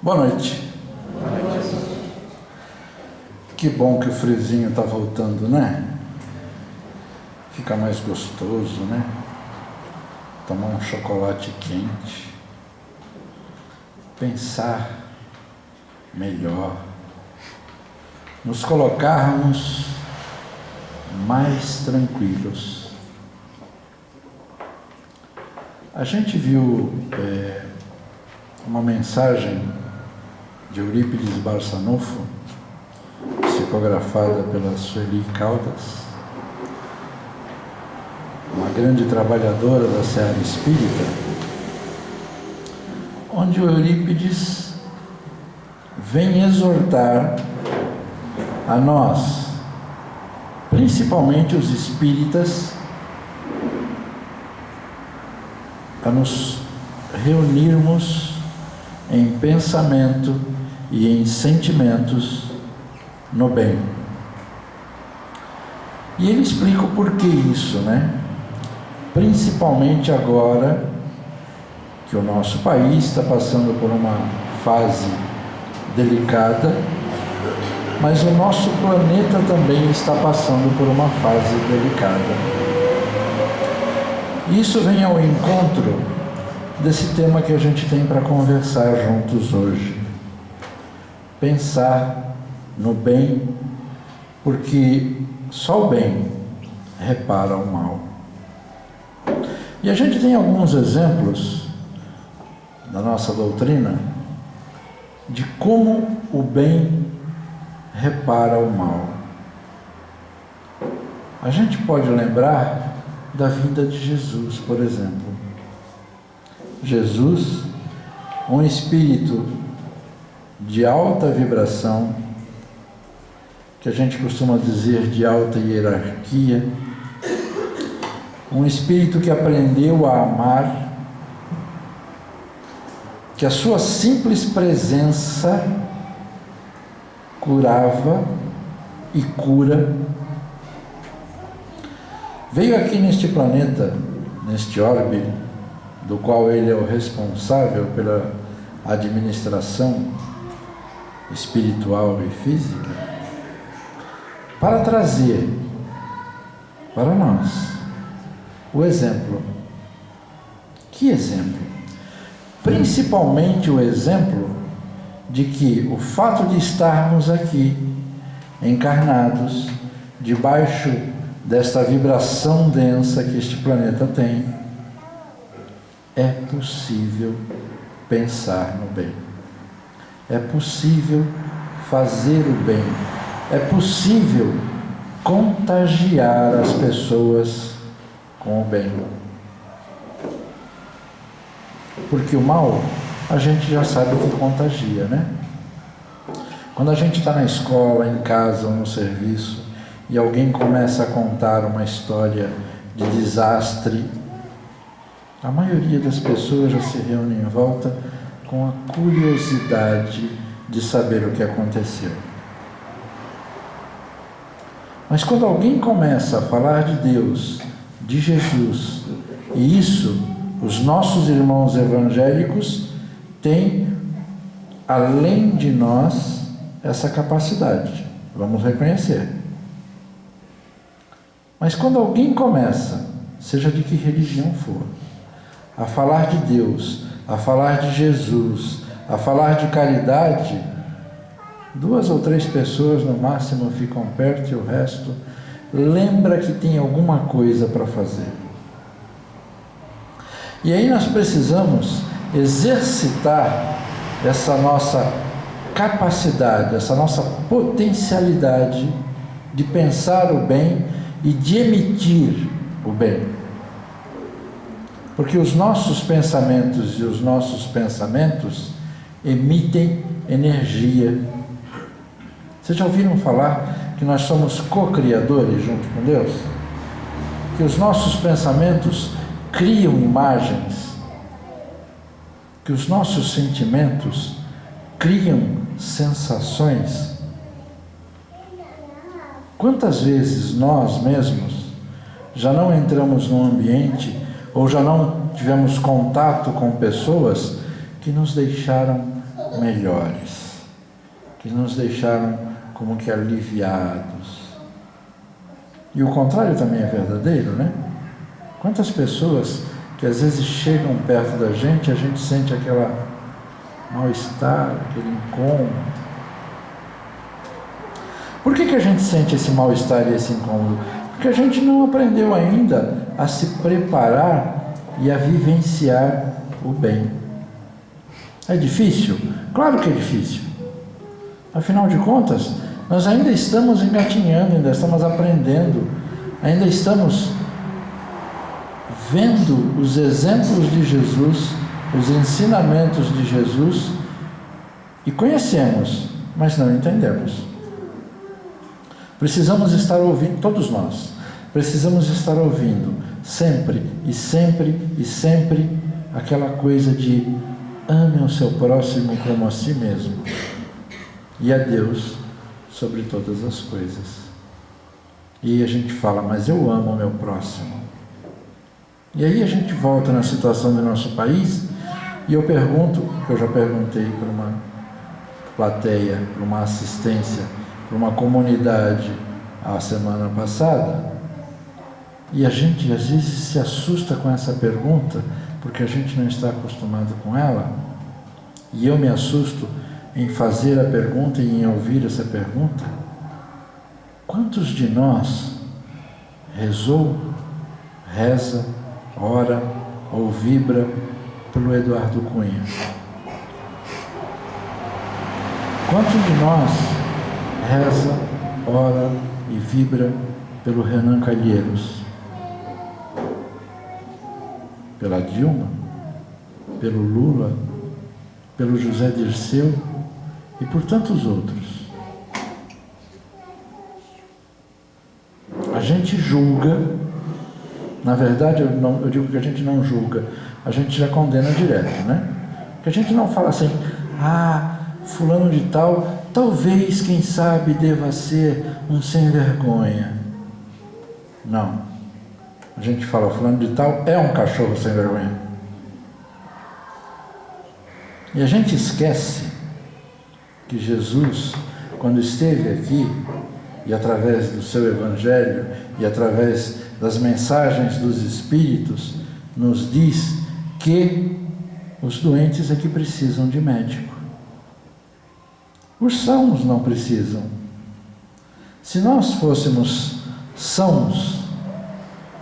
Boa noite. Que bom que o friozinho está voltando, né? Fica mais gostoso, né? Tomar um chocolate quente. Pensar melhor. Nos colocarmos mais tranquilos. A gente viu uma mensagem de Eurípides Barçanufo, psicografada pela Sueli Caldas, uma grande trabalhadora da Seara Espírita, onde o Eurípides vem exortar a nós, principalmente os espíritas, a nos reunirmos em pensamento e em sentimentos no bem. E ele explica o porquê isso, né? Principalmente agora que o nosso país está passando por uma fase delicada, mas o nosso planeta também está passando por uma fase delicada. Isso vem ao encontro desse tema que a gente tem para conversar juntos hoje. Pensar no bem, porque só o bem repara o mal. E a gente tem alguns exemplos na nossa doutrina de como o bem repara o mal. A gente pode lembrar da vinda de Jesus, por exemplo. Jesus, um espírito de alta vibração, que a gente costuma dizer de alta hierarquia, um espírito que aprendeu a amar, que a sua simples presença curava e cura, veio aqui neste planeta, neste orbe, do qual ele é o responsável pela administração espiritual e física, para trazer para nós o exemplo. Que exemplo? Principalmente o exemplo de que o fato de estarmos aqui, encarnados, debaixo desta vibração densa que este planeta tem, é possível pensar no bem. É possível fazer o bem. É possível contagiar as pessoas com o bem. Porque o mal, a gente já sabe que contagia, né? Quando a gente está na escola, em casa ou no serviço, e alguém começa a contar uma história de desastre, a maioria das pessoas já se reúne em volta com a curiosidade de saber o que aconteceu. Mas quando alguém começa a falar de Deus, de Jesus, e isso os nossos irmãos evangélicos têm, além de nós, essa capacidade, vamos reconhecer. Mas quando alguém começa, seja de que religião for, a falar de Deus, a falar de Jesus, a falar de caridade, 2 ou 3 pessoas no máximo ficam perto e o resto lembra que tem alguma coisa para fazer. E aí nós precisamos exercitar essa nossa capacidade, essa nossa potencialidade de pensar o bem e de emitir o bem. Porque os nossos pensamentos e os nossos pensamentos emitem energia. Vocês já ouviram falar que nós somos co-criadores junto com Deus? Que os nossos pensamentos criam imagens, que os nossos sentimentos criam sensações. Quantas vezes nós mesmos já não entramos num ambiente ou já não tivemos contato com pessoas que nos deixaram melhores, que nos deixaram como que aliviados. E o contrário também é verdadeiro, né? Quantas pessoas que às vezes chegam perto da gente, a gente sente aquele mal-estar, aquele incômodo. Por que a gente sente esse mal-estar e esse incômodo? Porque a gente não aprendeu ainda a se preparar e a vivenciar o bem. É difícil? Claro que é difícil. Afinal de contas, nós ainda estamos engatinhando, ainda estamos aprendendo, ainda estamos vendo os exemplos de Jesus, os ensinamentos de Jesus, e conhecemos, mas não entendemos. Precisamos estar ouvindo, todos nós, precisamos estar ouvindo, sempre e sempre e sempre, aquela coisa de ame o seu próximo como a si mesmo, e a Deus sobre todas as coisas. E a gente fala, mas eu amo o meu próximo. E aí a gente volta na situação do nosso país, e eu pergunto, eu já perguntei para uma plateia, para uma assistência, para uma comunidade a semana passada, e a gente às vezes se assusta com essa pergunta, porque a gente não está acostumado com ela, e eu me assusto em fazer a pergunta e em ouvir essa pergunta. Quantos de nós rezou, reza, ora ou vibra pelo Eduardo Cunha? Quantos de nós reza, ora e vibra pelo Renan Calheiros? Pela Dilma? Pelo Lula? Pelo José Dirceu? E por tantos outros? A gente julga. Na verdade, eu digo que a gente não julga, a gente já condena direto, né? Que a gente não fala assim, fulano de tal, talvez, quem sabe, deva ser um sem vergonha. Não. A gente fala, fulano de tal é um cachorro sem vergonha. E a gente esquece que Jesus, quando esteve aqui, e através do seu Evangelho, e através das mensagens dos Espíritos, nos diz que os doentes é que precisam de médico. Os sãos não precisam. Se nós fôssemos sãos,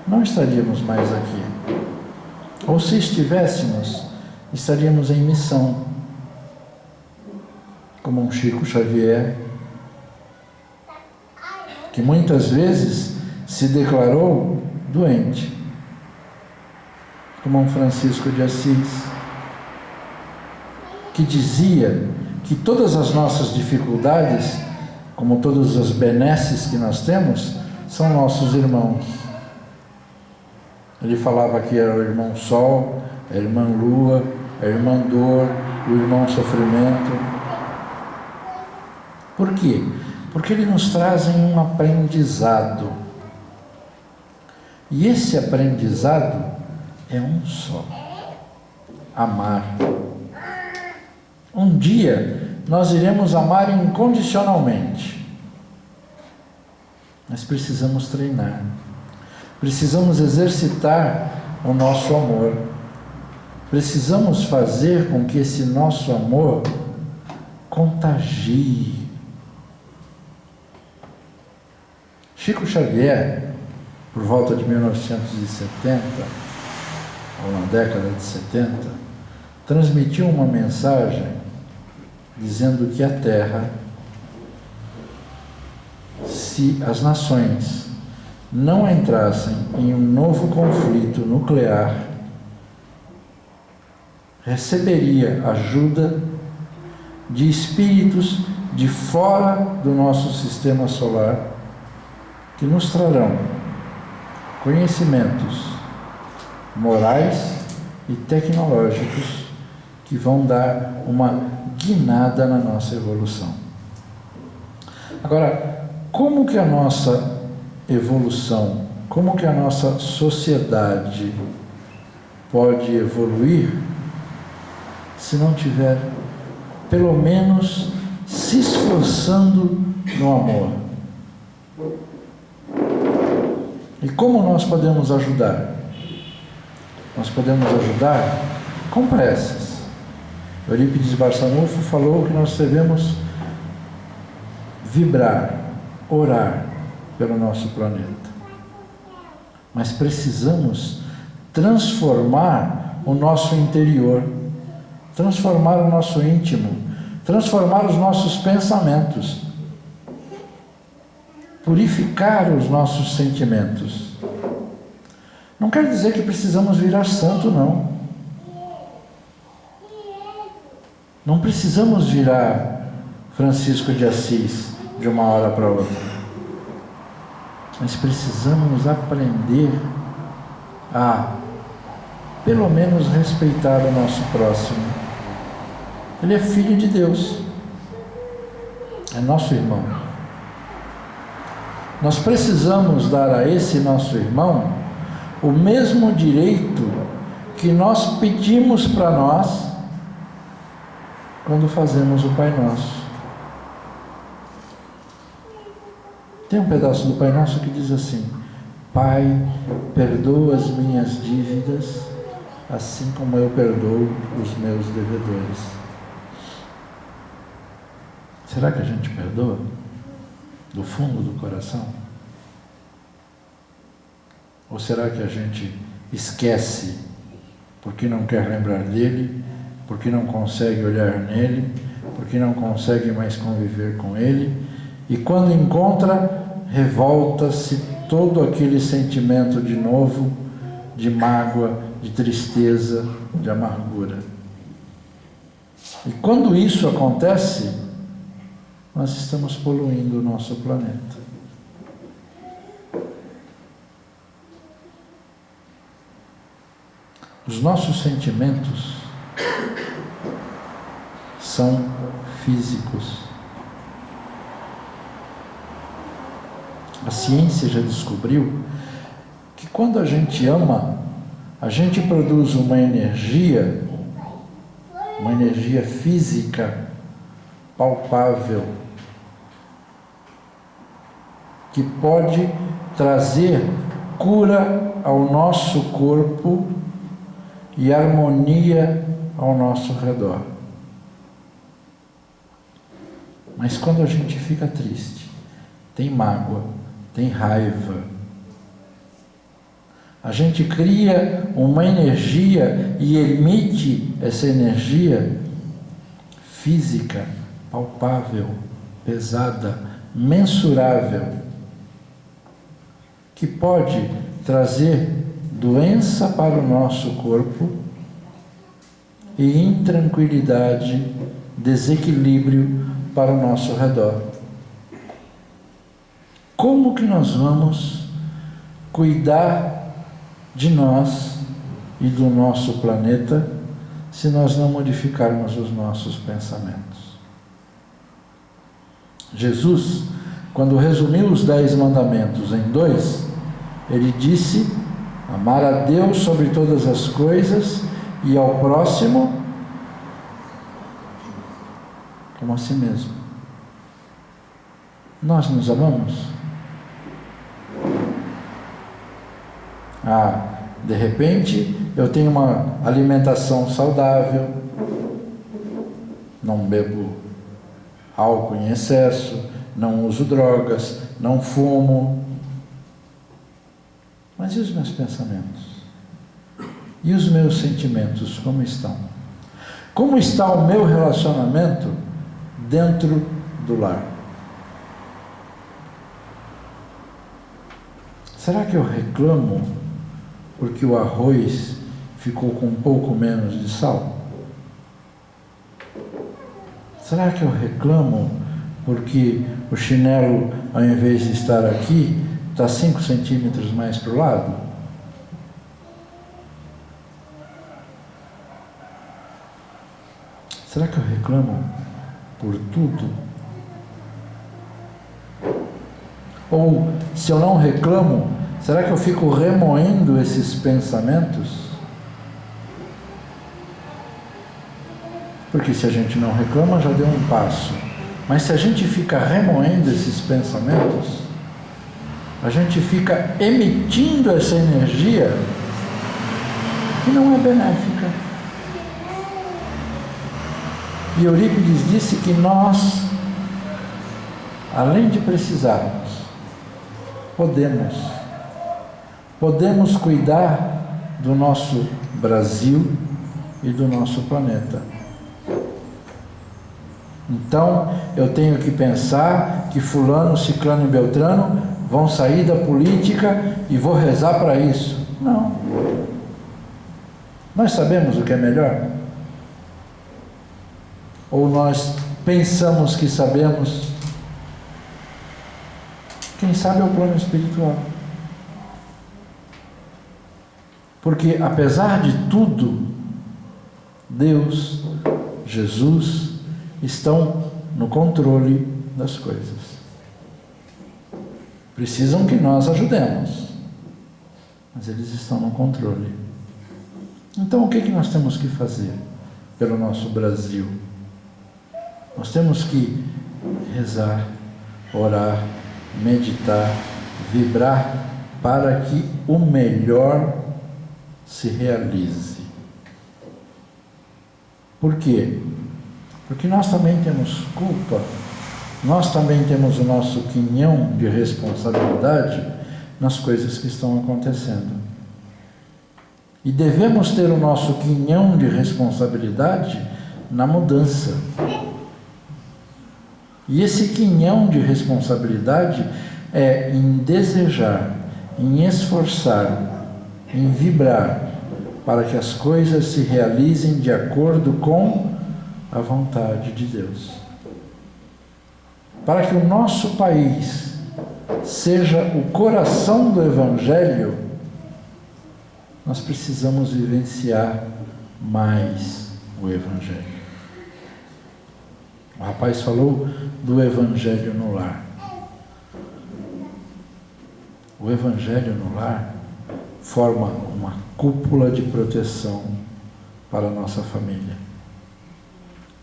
não estaríamos mais aqui. Ou se estivéssemos, estaríamos em missão, como um Chico Xavier, que muitas vezes se declarou doente, como um Francisco de Assis, que dizia que todas as nossas dificuldades, como todas as benesses que nós temos, são nossos irmãos. Ele falava que era o irmão Sol, a irmã Lua, a irmã Dor, o irmão Sofrimento. Por quê? Porque eles nos trazem um aprendizado. E esse aprendizado é um só: amar. Um dia nós iremos amar incondicionalmente, mas precisamos treinar, precisamos exercitar o nosso amor, precisamos fazer com que esse nosso amor contagie. Chico Xavier, por volta de 1970, ou na década de 70, transmitiu uma mensagem dizendo que a Terra, se as nações não entrassem em um novo conflito nuclear, receberia ajuda de espíritos de fora do nosso sistema solar, que nos trarão conhecimentos morais e tecnológicos que vão dar uma guinada na nossa evolução. Agora, como que a nossa evolução, como que a nossa sociedade pode evoluir se não tiver, pelo menos, se esforçando no amor. E como nós podemos ajudar? Nós podemos ajudar com preces. Eurípides Barçanufo falou que nós devemos vibrar, orar pelo nosso planeta. Mas precisamos transformar o nosso interior, transformar o nosso íntimo, transformar os nossos pensamentos, purificar os nossos sentimentos. Não quer dizer que precisamos virar santo, não. Não precisamos virar Francisco de Assis de uma hora para outra. Mas precisamos aprender a, pelo menos, respeitar o nosso próximo. Ele é filho de Deus. É nosso irmão. Nós precisamos dar a esse nosso irmão o mesmo direito que nós pedimos para nós quando fazemos o Pai Nosso. Tem um pedaço do Pai Nosso que diz assim: Pai, perdoa as minhas dívidas, assim como eu perdoo os meus devedores. Será que a gente perdoa? Do fundo do coração? Ou será que a gente esquece porque não quer lembrar dele, porque não consegue olhar nele, porque não consegue mais conviver com ele, e quando encontra, revolta-se todo aquele sentimento de novo, de mágoa, de tristeza, de amargura. E quando isso acontece, nós estamos poluindo o nosso planeta. Os nossos sentimentos são físicos. A ciência já descobriu que quando a gente ama, a gente produz uma energia física palpável, que pode trazer cura ao nosso corpo e harmonia ao nosso redor. Mas quando a gente fica triste, tem mágoa, tem raiva, a gente cria uma energia e emite essa energia física, palpável, pesada, mensurável, que pode trazer doença para o nosso corpo e intranquilidade, desequilíbrio para o nosso redor. Como que nós vamos cuidar de nós e do nosso planeta se nós não modificarmos os nossos pensamentos? Jesus, quando resumiu os 10 mandamentos em 2, ele disse: amar a Deus sobre todas as coisas e ao próximo como a si mesmo. Nós nos amamos? De repente eu tenho uma alimentação saudável, não bebo álcool em excesso, não uso drogas, não fumo. Mas e os meus pensamentos? E os meus sentimentos, como estão? Como está o meu relacionamento dentro do lar? Será que eu reclamo porque o arroz ficou com um pouco menos de sal? Será que eu reclamo porque o chinelo, ao invés de estar aqui, está 5 centímetros mais para o lado? Será que eu reclamo por tudo? Ou, se eu não reclamo, será que eu fico remoendo esses pensamentos? Porque se a gente não reclama, já deu um passo. Mas se a gente fica remoendo esses pensamentos, a gente fica emitindo essa energia que não é benéfica. E Eurípides disse que nós, além de precisarmos, podemos cuidar do nosso Brasil e do nosso planeta. Então, eu tenho que pensar que fulano, ciclano e beltrano vão sair da política e vou rezar para isso. Não. Nós sabemos o que é melhor? Ou nós pensamos que sabemos? Quem sabe é o plano espiritual. Porque, apesar de tudo, Deus, Jesus, estão no controle das coisas. Precisam que nós ajudemos, mas eles estão no controle. Então, o que nós temos que fazer pelo nosso Brasil? Nós temos que rezar, orar, meditar, vibrar para que o melhor se realize. Por quê? Porque nós também temos culpa, nós também temos o nosso quinhão de responsabilidade nas coisas que estão acontecendo. E devemos ter o nosso quinhão de responsabilidade na mudança. E esse quinhão de responsabilidade é em desejar, em esforçar, em vibrar, para que as coisas se realizem de acordo com a vontade de Deus. Para que o nosso país seja o coração do Evangelho, nós precisamos vivenciar mais o Evangelho. O rapaz falou do Evangelho no lar. O Evangelho no lar forma uma cúpula de proteção para a nossa família.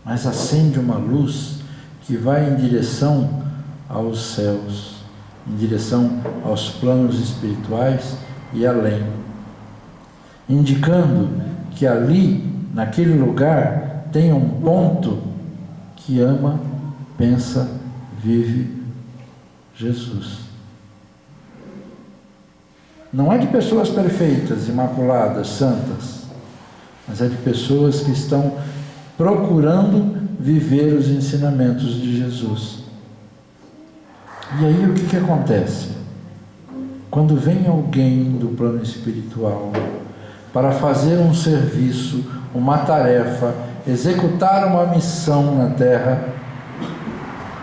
Mas acende uma luz que vai em direção aos céus, em direção aos planos espirituais e além, indicando que ali, naquele lugar, tem um ponto que ama, pensa, vive Jesus. Não é de pessoas perfeitas, imaculadas, santas, mas é de pessoas que estão procurando viver os ensinamentos de Jesus. E aí o que acontece? Quando vem alguém do plano espiritual para fazer um serviço, uma tarefa, executar uma missão na Terra,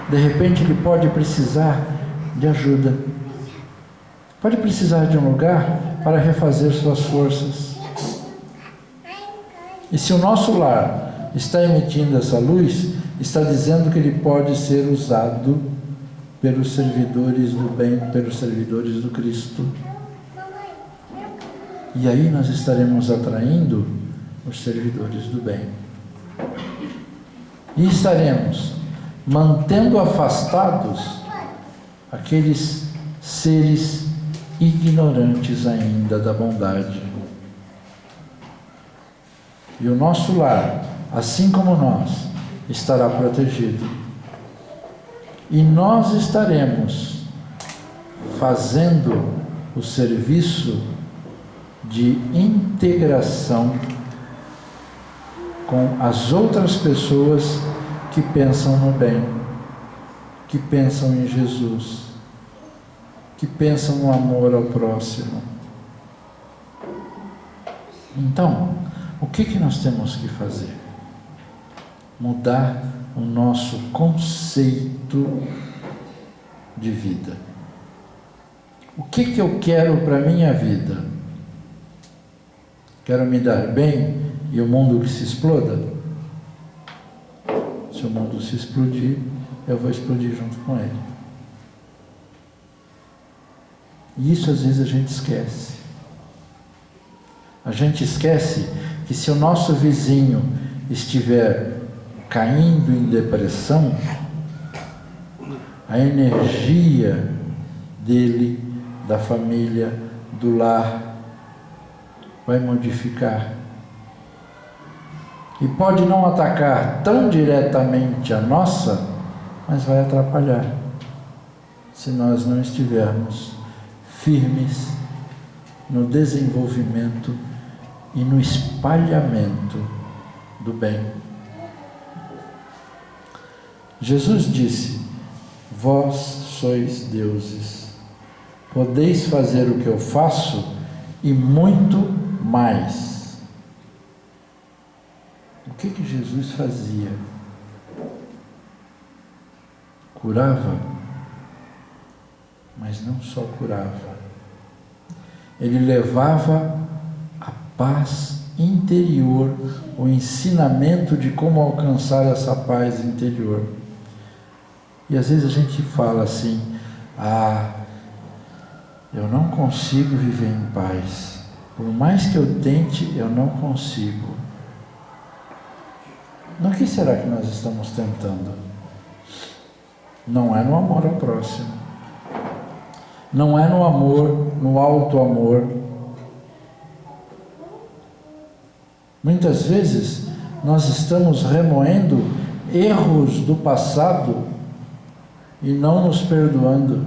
de repente ele pode precisar de ajuda. Pode precisar de um lugar para refazer suas forças. E se o nosso lar está emitindo essa luz, está dizendo que ele pode ser usado pelos servidores do bem, pelos servidores do Cristo. E aí nós estaremos atraindo os servidores do bem. E estaremos mantendo afastados aqueles seres ignorantes ainda da bondade. E o nosso lar, assim como nós, estará protegido. E nós estaremos fazendo o serviço de integração com as outras pessoas que pensam no bem, que pensam em Jesus, que pensam no amor ao próximo. Então, o que nós temos que fazer? Mudar o nosso conceito de vida. O que eu quero para a minha vida? Quero me dar bem e o mundo que se exploda? Se o mundo se explodir, eu vou explodir junto com ele. E isso às vezes a gente esquece. A gente esquece que se o nosso vizinho estiver caindo em depressão, a energia dele, da família, do lar, vai modificar. E pode não atacar tão diretamente a nossa, mas vai atrapalhar, se nós não estivermos firmes no desenvolvimento e no espalhamento do bem. Jesus disse: vós sois deuses, podeis fazer o que eu faço e muito mais. O que Jesus fazia? Curava, mas não só curava. Ele levava a paz interior, o ensinamento de como alcançar essa paz interior. E às vezes a gente fala assim: eu não consigo viver em paz. Por mais que eu tente, eu não consigo. No que será que nós estamos tentando? Não é no amor ao próximo. Não é no amor, no alto amor. Muitas vezes nós estamos remoendo erros do passado e não nos perdoando.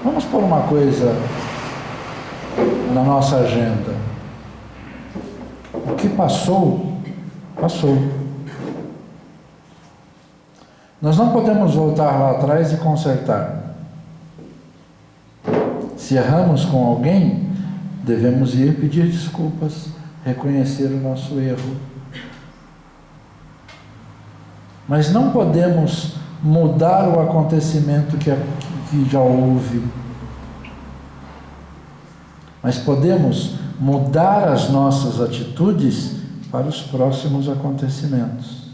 Vamos pôr uma coisa na nossa agenda. O que passou, passou. Nós não podemos voltar lá atrás e consertar. Se erramos com alguém, devemos ir pedir desculpas, reconhecer o nosso erro. Mas não podemos mudar o acontecimento que já houve. Mas podemos mudar as nossas atitudes para os próximos acontecimentos.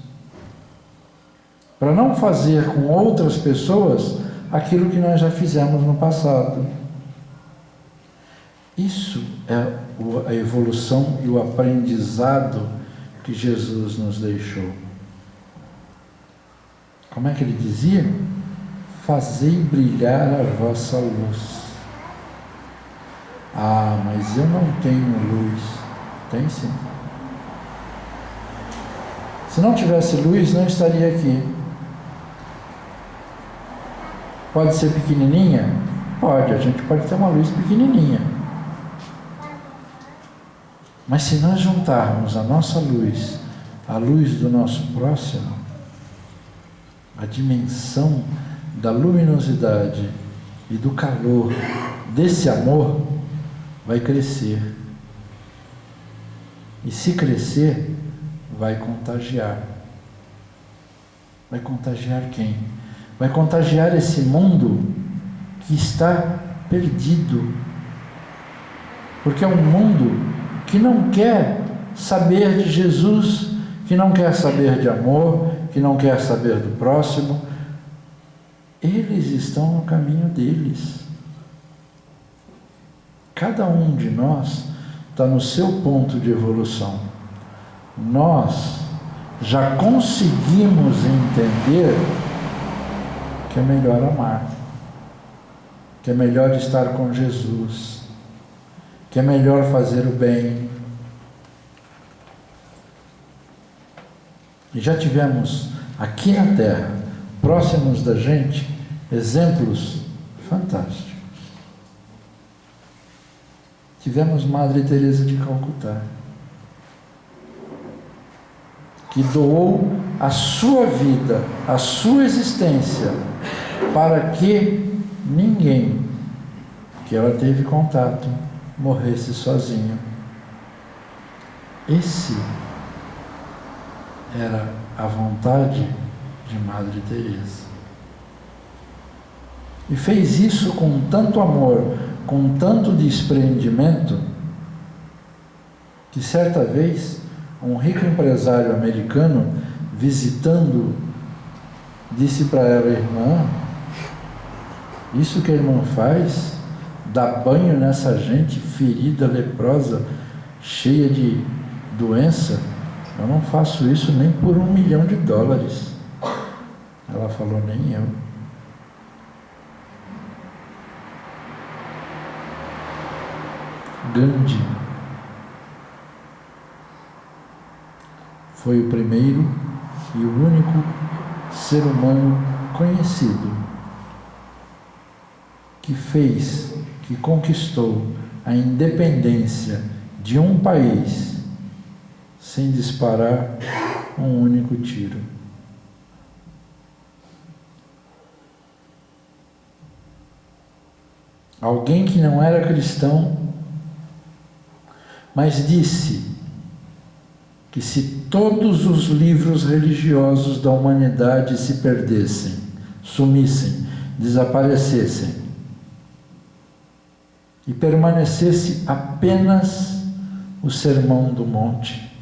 Para não fazer com outras pessoas aquilo que nós já fizemos no passado. Isso é a evolução e o aprendizado que Jesus nos deixou. Como é que ele dizia? Fazei brilhar a vossa luz. Mas eu não tenho luz. Tem sim. Se não tivesse luz, não estaria aqui. Pode ser pequenininha? Pode, a gente pode ter uma luz pequenininha. Mas se nós juntarmos a nossa luz, a luz do nosso próximo, a dimensão da luminosidade e do calor desse amor vai crescer. E se crescer, vai contagiar. Vai contagiar quem? Vai contagiar esse mundo que está perdido. Porque é um mundo que não quer saber de Jesus, que não quer saber de amor, que não quer saber do próximo. Eles estão no caminho deles. Cada um de nós está no seu ponto de evolução. Nós já conseguimos entender que é melhor amar, que é melhor estar com Jesus, que é melhor fazer o bem. E já tivemos aqui na Terra, próximos da gente, exemplos fantásticos. Tivemos Madre Teresa de Calcutá, que doou a sua vida, a sua existência, para que ninguém que ela teve contato morresse sozinho. Esse era a vontade de Madre Teresa. E fez isso com tanto amor, com tanto desprendimento, que certa vez um rico empresário americano, visitando, disse para ela: irmã, isso que a irmã faz, dá banho nessa gente ferida, leprosa, cheia de doença, Eu não faço isso nem por $1 milhão. Ela falou, nem eu. Gandhi foi o primeiro e o único ser humano conhecido que conquistou a independência de um país sem disparar um único tiro. Alguém que não era cristão, mas disse que se todos os livros religiosos da humanidade se perdessem, sumissem, desaparecessem, e permanecesse apenas o Sermão do Monte,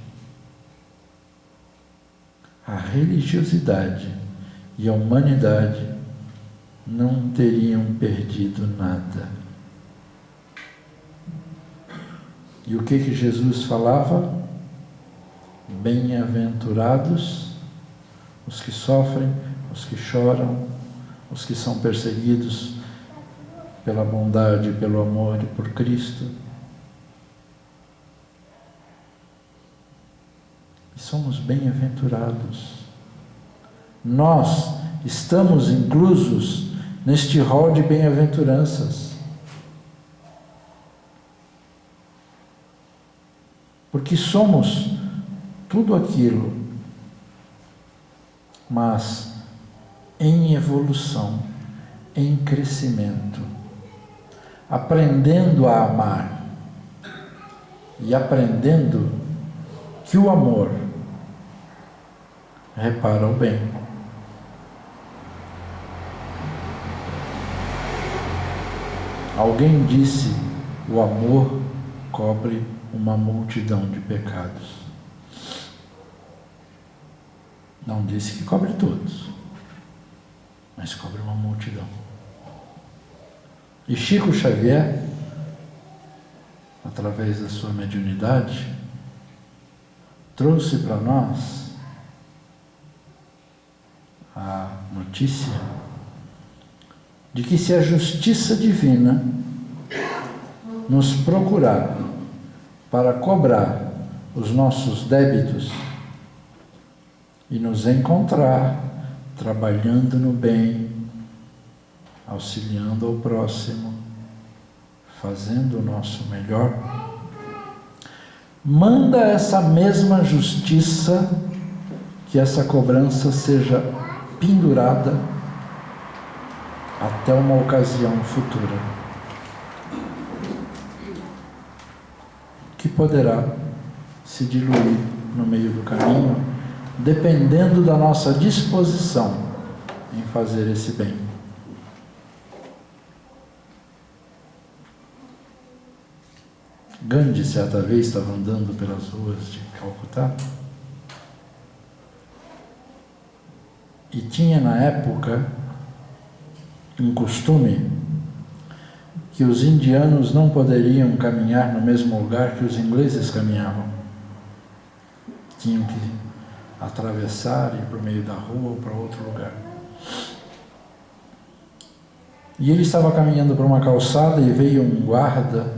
a religiosidade e a humanidade não teriam perdido nada. E o que Jesus falava? Bem-aventurados os que sofrem, os que choram, os que são perseguidos pela bondade, pelo amor e por Cristo. E somos bem-aventurados. Nós estamos inclusos neste rol de bem-aventuranças. Porque somos tudo aquilo, mas em evolução, em crescimento, aprendendo a amar e aprendendo que o amor repara o bem. Alguém disse: o amor cobre uma multidão de pecados. Não disse que cobre todos, mas cobre uma multidão. E Chico Xavier, através da sua mediunidade, trouxe para nós a notícia de que se a justiça divina nos procurar para cobrar os nossos débitos e nos encontrar trabalhando no bem, auxiliando ao próximo, fazendo o nosso melhor, manda essa mesma justiça que essa cobrança seja pendurada até uma ocasião futura, que poderá se diluir no meio do caminho, dependendo da nossa disposição em fazer esse bem. Gandhi, certa vez, estava andando pelas ruas de Calcutá e tinha na época um costume que os indianos não poderiam caminhar no mesmo lugar que os ingleses caminhavam. Tinham que atravessar, ir para o meio da rua ou para outro lugar. E ele estava caminhando por uma calçada e veio um guarda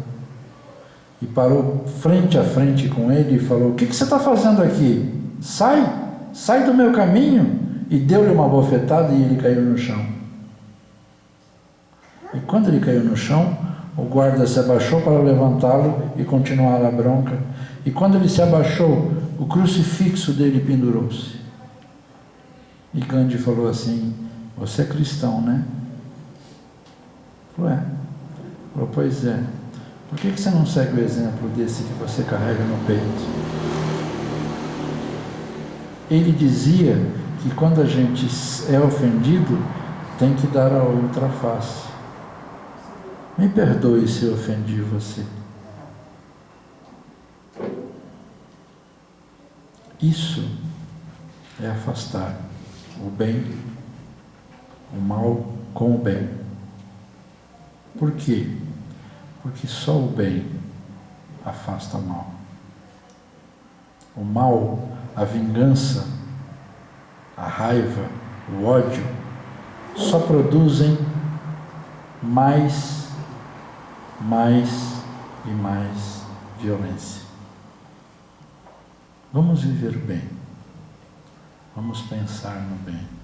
e parou frente a frente com ele e falou: o que você está fazendo aqui? Sai do meu caminho! E deu-lhe uma bofetada e ele caiu no chão. E quando ele caiu no chão, o guarda se abaixou para levantá-lo e continuar a bronca. E quando ele se abaixou, o crucifixo dele pendurou-se. E Gandhi falou assim: você é cristão, né? Falou: é. Falou: pois é. Por que você não segue o exemplo desse que você carrega no peito? Ele dizia que quando a gente é ofendido, tem que dar a outra face. Me perdoe se eu ofendi você. Isso é afastar o bem, o mal com o bem. Por quê? Porque só o bem afasta o mal. O mal a vingança, a raiva, o ódio, só produzem mais e mais violência. Vamos viver bem. Vamos pensar no bem.